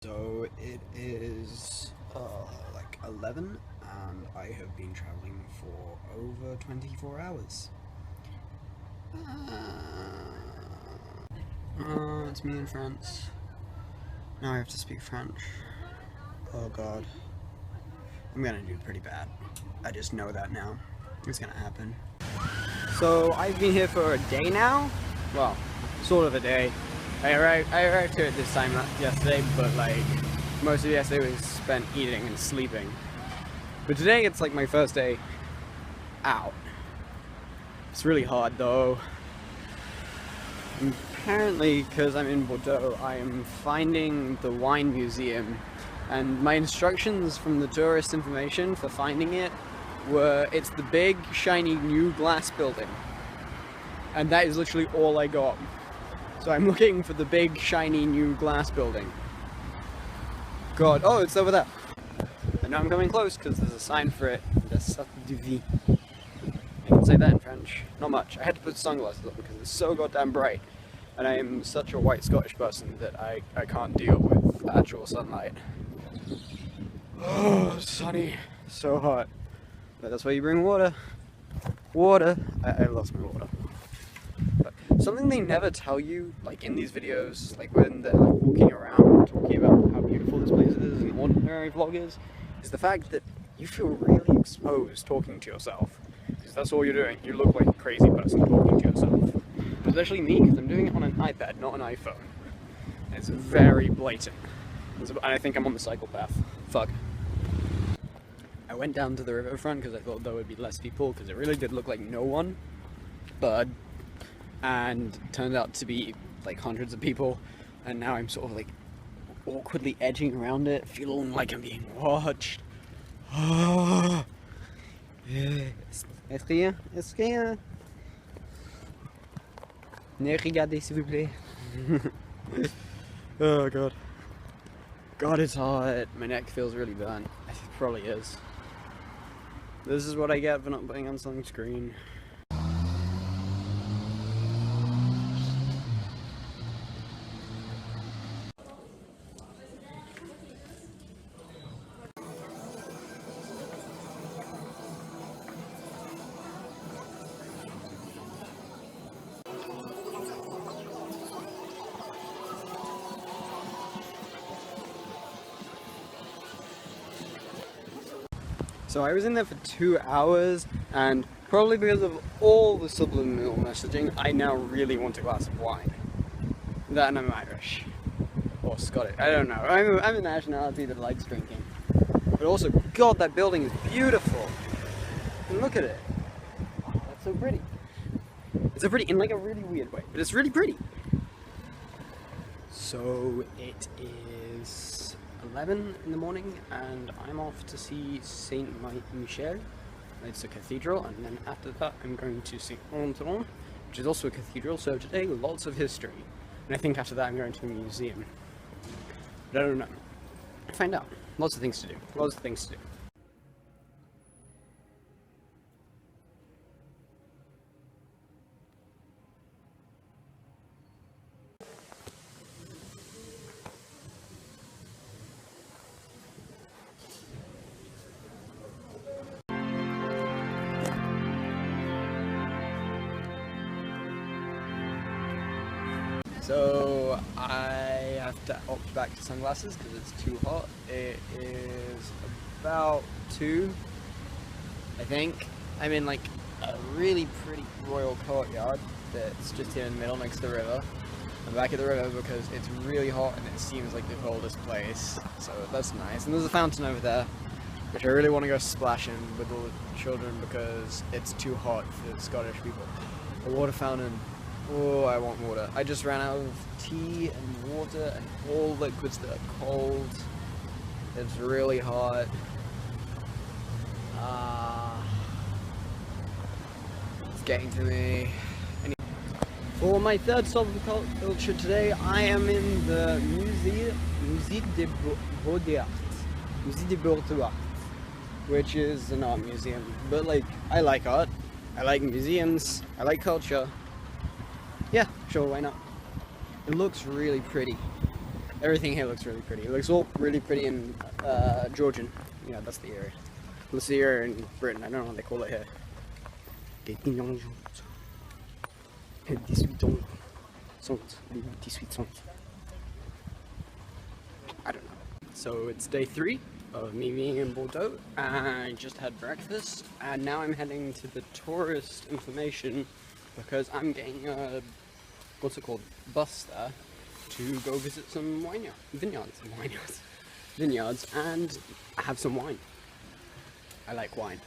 So it is like 11 and I have been traveling for over 24 hours. It's me in France. Now I have to speak French. Oh god. I'm gonna do pretty bad. I just know that now. It's gonna happen. So I've been here for a day now. Well, sort of a day. I arrived here at this time yesterday, but like most of yesterday was spent eating and sleeping. But today it's like my first day out. It's really hard though. And apparently, because I'm in Bordeaux, I am finding the wine museum, and my instructions from the tourist information for finding it were it's the big shiny new glass building, and that is literally all I got. So I'm looking for the big shiny new glass building. God, oh, it's over there. And now I'm coming close because there's a sign for it. La Sarthe de Vie. I can say that in French. Not much. I had to put sunglasses on because it's so goddamn bright. And I am such a white Scottish person that I can't deal with actual sunlight. Oh, sunny. So hot. But that's why you bring water. Water. I lost my water. But something they never tell you, like in these videos, like when they're like walking around talking about how beautiful this place is and ordinary vloggers, is the fact that you feel really exposed talking to yourself. Because that's all you're doing. You look like a crazy person talking to yourself. Especially me, because I'm doing it on an iPad, not an iPhone. And it's very blatant. And I think I'm on the psychopath. Fuck. I went down to the riverfront because I thought there would be less people, because it really did look like no one. But and turned out to be like hundreds of people, and now I'm sort of like awkwardly edging around it, feeling like I'm being watched. Est-ce qu'il Ne regardez s'il vous plaît. Oh god. God, it's hot. My neck feels really burnt. It probably is. This is what I get for not putting on sunscreen. So I was in there for 2 hours, and probably because of all the subliminal messaging, I now really want a glass of wine. That, and I'm Irish. Or Scottish. I don't know. I'm a nationality that likes drinking. But also, God, that building is beautiful. And look at it. That's so pretty. It's so pretty in like a really weird way, but it's really pretty. So it is 11 in the morning, and I'm off to see Saint Michel. It's a cathedral, and then after that I'm going to Saint Antoine, which is also a cathedral. So today, lots of history, and I think after that I'm going to a museum. But I don't know. Find out. Lots of things to do. Lots of things to do. So I have to opt back to sunglasses because it's too hot. It is about 2, I think. I'm in like a really pretty royal courtyard that's just here in the middle next to the river. I'm back at the river because it's really hot and it seems like the coldest place, so that's nice. And there's a fountain over there, which I really want to go splash in with all the children because it's too hot for the Scottish people. A water fountain. Oh, I want water. I just ran out of tea and water and all liquids that are cold. It's really hot. It's getting to me. For my third stop of culture today, I am in the Musée des Beaux-Arts. Musée des Beaux-Arts, which is an art museum. But like, I like art. I like museums. I like culture. Yeah, sure, why not? It looks really pretty. Everything here looks really pretty. It looks all really pretty in Georgian. Yeah, that's the area. That's the area in Britain. I don't know what they call it here. I don't know. So it's day 3 of me being in Bordeaux. I just had breakfast and now I'm heading to the tourist information because I'm getting a, what's it called, bus there to go visit some vineyards and have some wine. I like wine.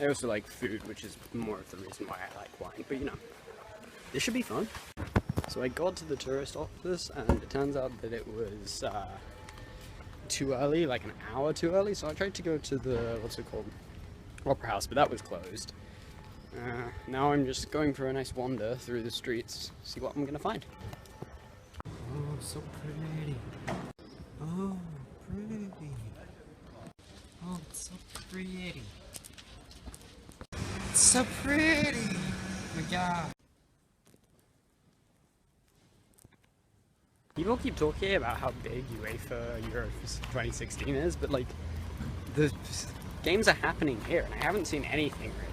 I also like food, which is more of the reason why I like wine, but you know, this should be fun. So I got to the tourist office and it turns out that it was too early, like an hour too early, so I tried to go to the, what's it called, Opera House, but that was closed. Now I'm just going for a nice wander through the streets, see what I'm gonna find. Oh, so pretty. Oh, pretty. Oh, it's so pretty. It's so pretty. Oh my god. People keep talking about how big UEFA Euro 2016 is, but like, the games are happening here, and I haven't seen anything really.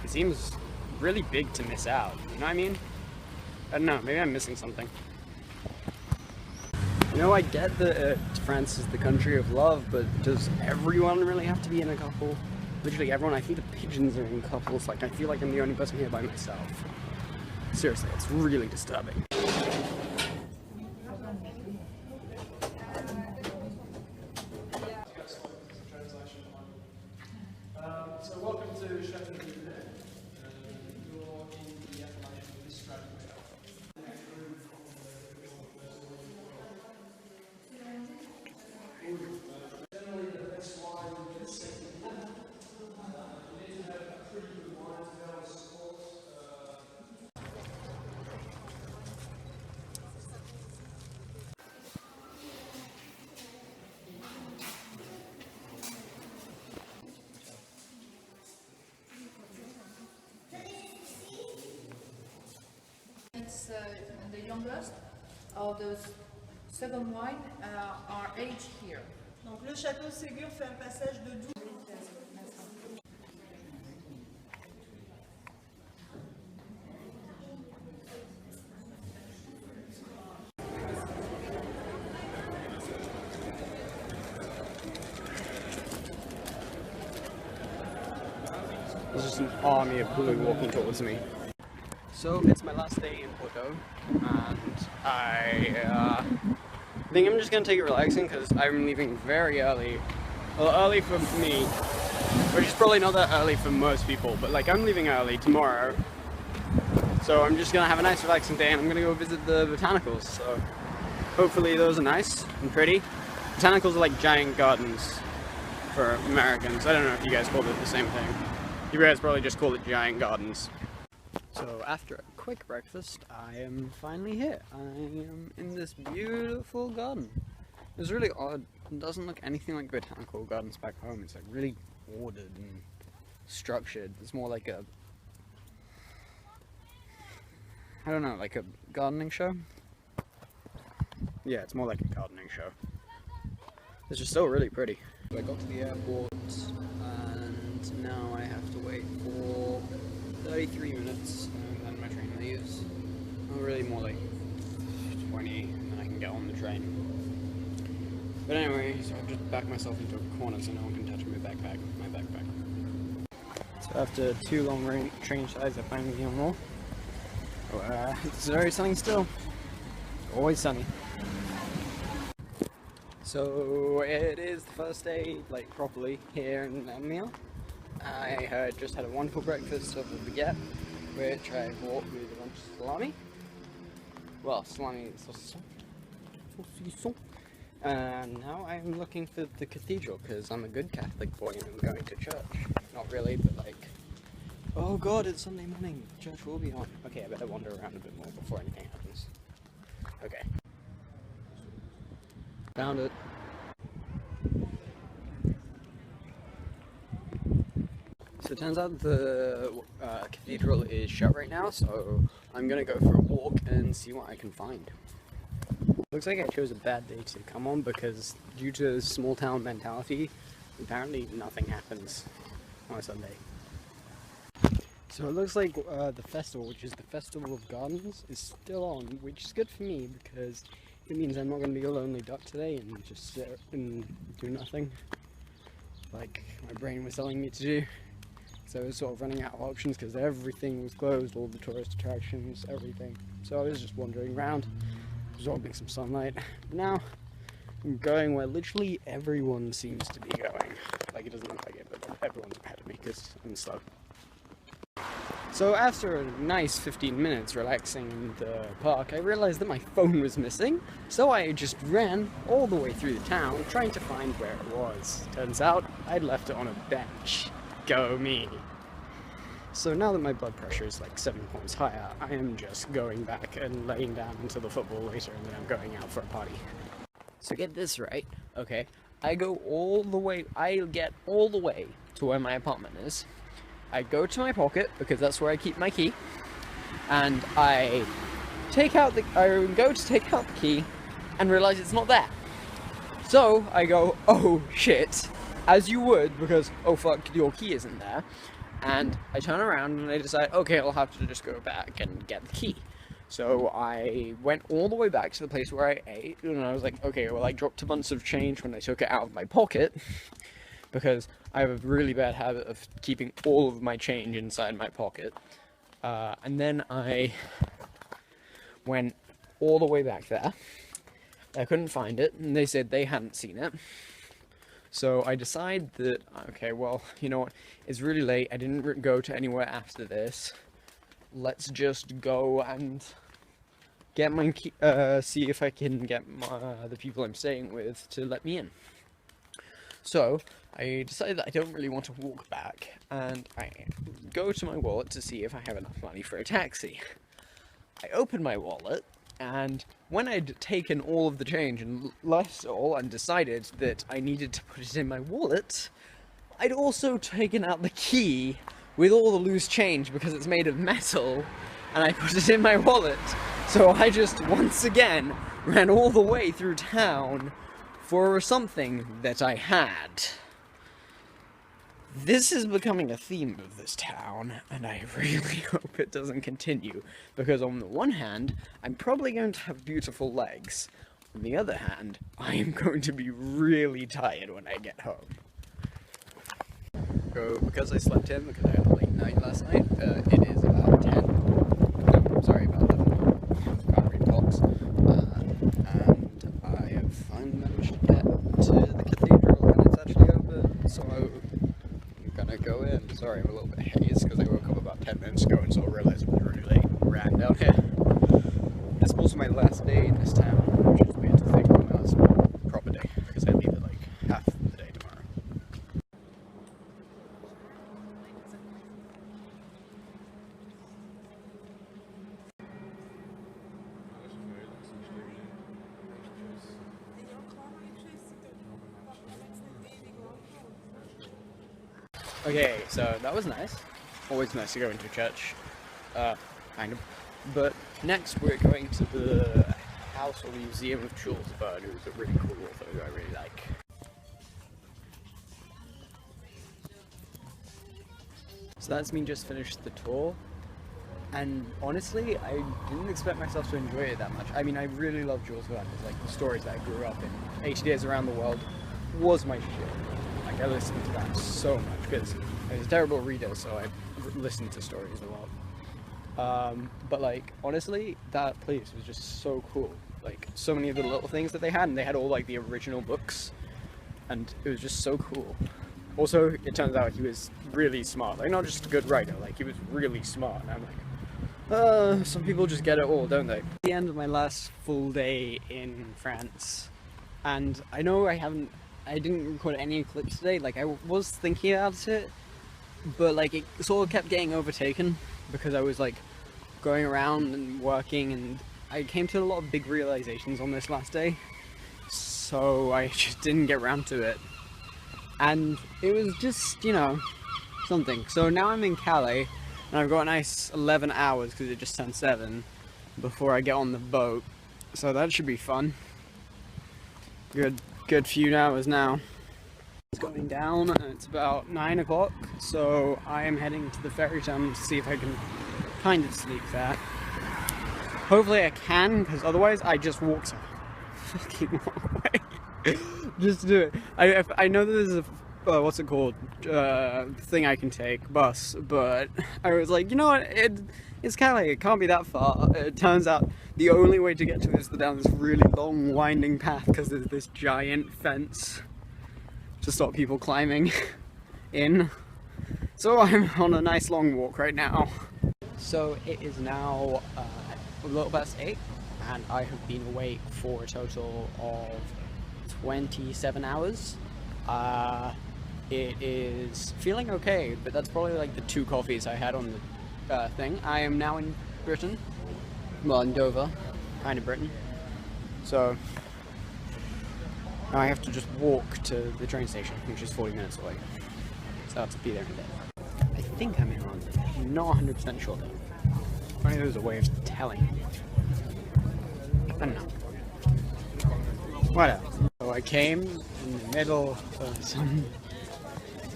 It seems really big to miss out, you know what I mean? I don't know, maybe I'm missing something. You know, I get that France is the country of love, but does everyone really have to be in a couple? Literally everyone. I think the pigeons are in couples. Like, I feel like I'm the only person here by myself. Seriously, it's really disturbing. So welcome to Chapter. It's the youngest of the second wine are aged here. Donc le château Ségur fait un passage de 12. There's just an army of blue walking towards me. So it's my last day in Bordeaux, and I think I'm just gonna take it relaxing because I'm leaving very early. Well, early for me, which is probably not that early for most people, but like I'm leaving early tomorrow. So I'm just gonna have a nice relaxing day and I'm gonna go visit the botanicals. So hopefully those are nice and pretty. Botanicals are like giant gardens for Americans. I don't know if you guys call it the same thing. You guys probably just call it giant gardens. So after a quick breakfast, I am finally here. I am in this beautiful garden. It's really odd. It doesn't look anything like botanical gardens back home. It's like really ordered and structured. It's more like a, I don't know, like a gardening show? Yeah, it's more like a gardening show. It's just still really pretty. I got to the airport and now I have to wait for 33 minutes and then my train leaves. Well, really more like 20 and then I can get on the train. But anyway, so I've just backed myself into a corner so no one can touch my backpack. So after 2 long train rides, I finally get home. Oh, it's very sunny still. Always sunny. So it is the first day, like properly, here in Amiens. I just had a wonderful breakfast of a baguette, which I bought with a bunch of salami. Well, salami saucisson. And now I'm looking for the cathedral, because I'm a good Catholic boy and I'm going to church. Not really, but like, oh god, it's Sunday morning, church will be on. Okay, I better wander around a bit more before anything happens. Okay. Found it. So it turns out the cathedral is shut right now, so I'm gonna go for a walk and see what I can find. Looks like I chose a bad day to come on because due to small town mentality, apparently nothing happens on a Sunday. So it looks like the festival, which is the Festival of Gardens, is still on, which is good for me because it means I'm not going to be a lonely duck today and just sit and do nothing like my brain was telling me to do. So I was sort of running out of options because everything was closed, all the tourist attractions, everything. So I was just wandering around, absorbing some sunlight. But now I'm going where literally everyone seems to be going. Like, it doesn't look like it, but everyone's ahead of me because I'm slow. So after a nice 15 minutes relaxing in the park, I realized that my phone was missing, so I just ran all the way through the town trying to find where it was. Turns out I'd left it on a bench. Go me! So now that my blood pressure is like 7 points higher, I am just going back and laying down until the football later, and then I'm going out for a party. So get this right, okay, I get all the way to where my apartment is. I go to my pocket, because that's where I keep my key, and I go to take out the key, and realize it's not there. So I go, oh shit, as you would, because, oh fuck, your key isn't there, and I turn around and I decide, okay, I'll have to just go back and get the key. So I went all the way back to the place where I ate, and I was like, okay, well, I dropped a bunch of change when I took it out of my pocket, because I have a really bad habit of keeping all of my change inside my pocket. And then I went all the way back there. I couldn't find it, and they said they hadn't seen it. So I decided that, okay, well, you know what, it's really late, I didn't go to anywhere after this. Let's just go and get my key, see if I can get the people I'm staying with to let me in. So I decided that I don't really want to walk back, and I go to my wallet to see if I have enough money for a taxi. I open my wallet, and when I'd taken all of the change and left all and decided that I needed to put it in my wallet, I'd also taken out the key with all the loose change because it's made of metal, and I put it in my wallet. So I just once again ran all the way through town for something that I had. This is becoming a theme of this town, and I really hope it doesn't continue, because on the one hand, I'm probably going to have beautiful legs. On the other hand, I am going to be really tired when I get home. So, because I slept in, because I had a late night last night, it is about 10. No, sorry, about 11. Can't read clocks. And I have finally managed to get to the cathedral, and it's actually open, so I'm gonna go in. Sorry, I'm a little bit hazed because I woke up about 10 minutes ago and so I realized it was really late and ran down here. This was my last day in this town, which is weird to think, my last proper day, because I leave it like half the day tomorrow. Okay, so that was nice. Always nice to go into church. Kind of. But next we're going to the house or museum of Jules Verne, who's a really cool author who I really like. So that's me just finished the tour. And honestly, I didn't expect myself to enjoy it that much. I mean, I really love Jules Verne. It's like the stories that I grew up in. 80 Days Around the World was my shit. Like, I listened to that so much because I was a terrible reader, so I listened to stories a lot. But like, honestly, that place was just so cool. Like, so many of the little things that they had, and they had all like the original books, and it was just so cool. Also, it turns out he was really smart. Like, not just a good writer, like, he was really smart, and I'm like, some people just get it all, don't they? The end of my last full day in France, and I know I didn't record any clips today. Like, I was thinking about it, but like, it sort of kept getting overtaken because I was like going around and working, and I came to a lot of big realizations on this last day, so I just didn't get around to it. And it was just, you know, something. So now I'm in Calais, and I've got a nice 11 hours, because it just turned 7, before I get on the boat. So that should be fun. good few hours now. It's going down and it's about 9 o'clock, so I am heading to the ferry terminal to see if I can kind of sleep there. Hopefully I can, because otherwise I just walk so fucking long way. Just to do it. I know there's a what's it called, thing I can take, bus, but I was like, you know what, it's kind of like, it can't be that far. It turns out the only way to get to this is down this really long winding path, because there's this giant fence to stop people climbing in. So I'm on a nice long walk right now. So it is now a little past 8, and I have been awake for a total of 27 hours. It is feeling okay, but that's probably like the 2 coffees I had on the thing. I am now in Britain, well, in Dover, kind of Britain. So now I have to just walk to the train station, which is 40 minutes away. So I have to be there in a bit. I think I'm in London. I'm not 100% sure though. If only there was a way of telling. I don't know. Whatever. So I came in the middle of some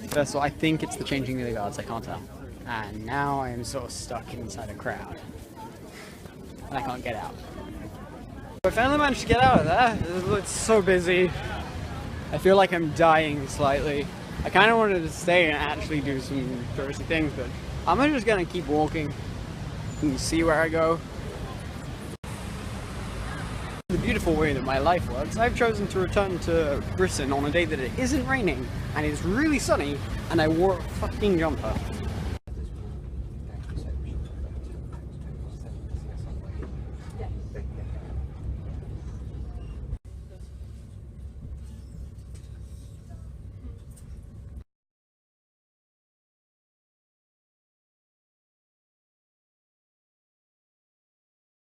festival. I think it's the Changing of the Guards, I can't tell. And now I am sort of stuck inside a crowd. And I can't get out. I finally managed to get out of there. It's so busy. I feel like I'm dying slightly. I kind of wanted to stay and actually do some touristy things, but I'm just gonna keep walking and see where I go. The beautiful way that my life works, I've chosen to return to Britain on a day that it isn't raining and it's really sunny, and I wore a fucking jumper.